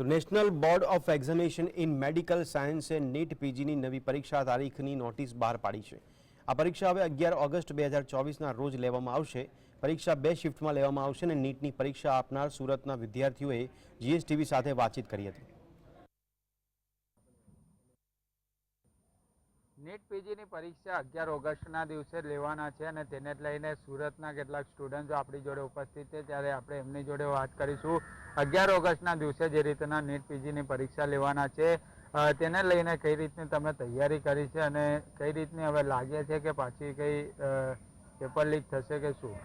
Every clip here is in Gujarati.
તો national board of examination in medical સાયન્સે નીટ પીજીની નવી પરીક્ષા તારીખની નોટિસ બહાર પાડી છે। આ પરીક્ષા હવે 11 ઓગસ્ટ 2024ના રોજ લેવામાં આવશે। પરીક્ષા 2 શિફ્ટમાં લેવામાં આવશે અને નીટની પરીક્ષા આપનાર સુરતના વિદ્યાર્થીઓએ જીએસટીવી સાથે વાતચીત કરી હતી। નીટ પીજીની પરીક્ષા 11 ઓગસ્ટના દિવસે લેવાના છે અને તેને લઈને સુરતના કેટલાક સ્ટુડન્ટો આપણી જોડે ઉપસ્થિત છે, ત્યારે આપણે એમની જોડે વાત કરીશું। 11 ઓગસ્ટના દિવસે જે રીતના નીટ પીજીની પરીક્ષા લેવાના છે તેને લઈને કઈ રીતની તમે તૈયારી કરી છે અને કઈ રીતની હવે લાગે છે કે પાછી કઈ પેપર લીક થશે કે શું?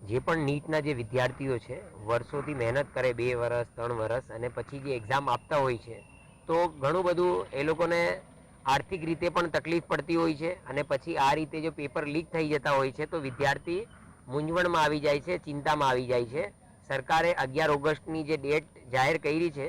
જે પણ નીટના જે વિદ્યાર્થીઓ છે વર્ષોથી મહેનત કરે 2 વર્ષ 3 વર્ષ અને પછી જે એક્ઝામ આપતા હોય છે તો ઘણું બધું એ લોકોને આર્થિક રીતે પણ તકલીફ પડતી હોય છે અને પછી આ રીતે જો પેપર લીક થઈ જતા હોય છે તો વિદ્યાર્થી મૂંઝવણમાં આવી જાય છે, ચિંતામાં આવી જાય છે। સરકારે 11 ઓગસ્ટની જે ડેટ જાહેર કરી છે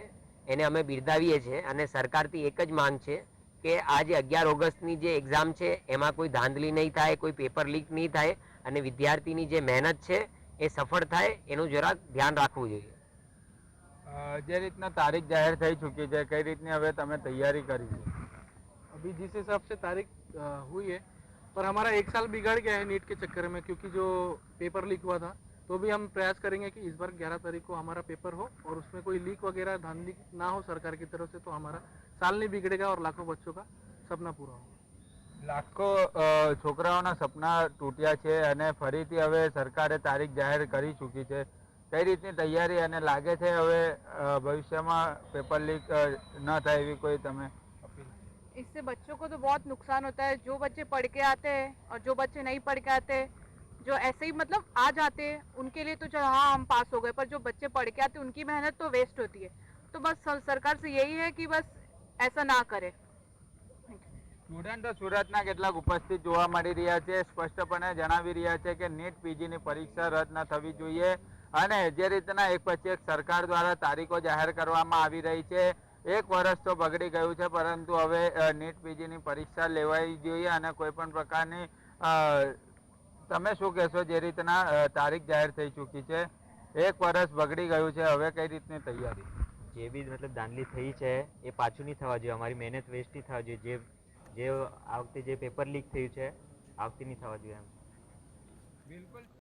એને અમે બિરદાવીએ છીએ અને સરકારથી એક જ માંગ છે કે આ જે 11 ઓગસ્ટની જે એક્ઝામ છે એમાં કોઈ ધાંધલી નહીં થાય, કોઈ પેપર લીક નહીં થાય અને વિદ્યાર્થીની જે મહેનત છે એ સફળ થાય એનું જરાક ધ્યાન રાખવું જોઈએ। જે રીતના તારીખ જાહેર થઈ ચૂકી છે, કઈ રીતની હવે તમે તૈયારી કરી છે? अभी जिस हिसाब से तारीख हुई है, पर हमारा 1 साल बिगड़ गया है नीट के चक्कर में, क्योंकि जो पेपर लीक हुआ था, तो भी हम प्रयास करेंगे कि इस बार 11 तारीख को हमारा पेपर हो और उसमें कोई लीक वगैरह धांधली ना हो सरकार की तरफ से, तो हमारा साल नहीं बिगड़ेगा और लाखों बच्चों का सपना पूरा होगा। લાખો છોકરાઓના સપના તૂટ્યા છે અને ફરીથી હવે સરકારે તારીખ જાહેર કરી ચૂકી છે, કઈ રીતની તૈયારી અને લાગે છે હવે ભવિષ્યમાં પેપર લીક ન થાય એવી કોઈ તમે અપીલ? इससे बच्चों को तो बहुत नुकसान होता है। जो बच्चे पढ़ के आते हैं और जो बच्चे नहीं पढ़ के आते, जो ऐसे ही मतलब आ जाते हैं, उनके लिए तो चलो हाँ हम पास हो गए, पर जो बच्चे पढ़ के आते हैं उनकी मेहनत तो वेस्ट होती है। तो बस सरकार से यही है कि बस ऐसा ना करे। સ્ટુડન્ટો સુરતના કેટલાક ઉપસ્થિત જોવા મળી રહ્યા છે, સ્પષ્ટપણે જણાવી રહ્યા છે કે નીટ પીજીની પરીક્ષા રદ ન થવી જોઈએ અને જે રીતના એક પછી એક સરકાર દ્વારા તારીખો જાહેર કરવામાં આવી રહી છે, 1 વર્ષ તો બગડી ગયું છે પરંતુ હવે નીટ પીજીની પરીક્ષા લેવાઈ જોઈએ અને કોઈ પણ પ્રકારની તમે શું કહેશો? જે રીતના તારીખ જાહેર થઈ ચૂકી છે, 1 વર્ષ બગડી ગયું છે, હવે કઈ રીતની તૈયારી? જે બી મતલબ દાંધલી થઈ છે એ પાછું નહીં થવા જોઈએ, અમારી મહેનત વેસ્ટ નહીં થવા જોઈએ। જે આ વખતે જે પેપર લીક થયું છે આ વખતે નહીં થવા જોઈએ એમ। બિલકુલ।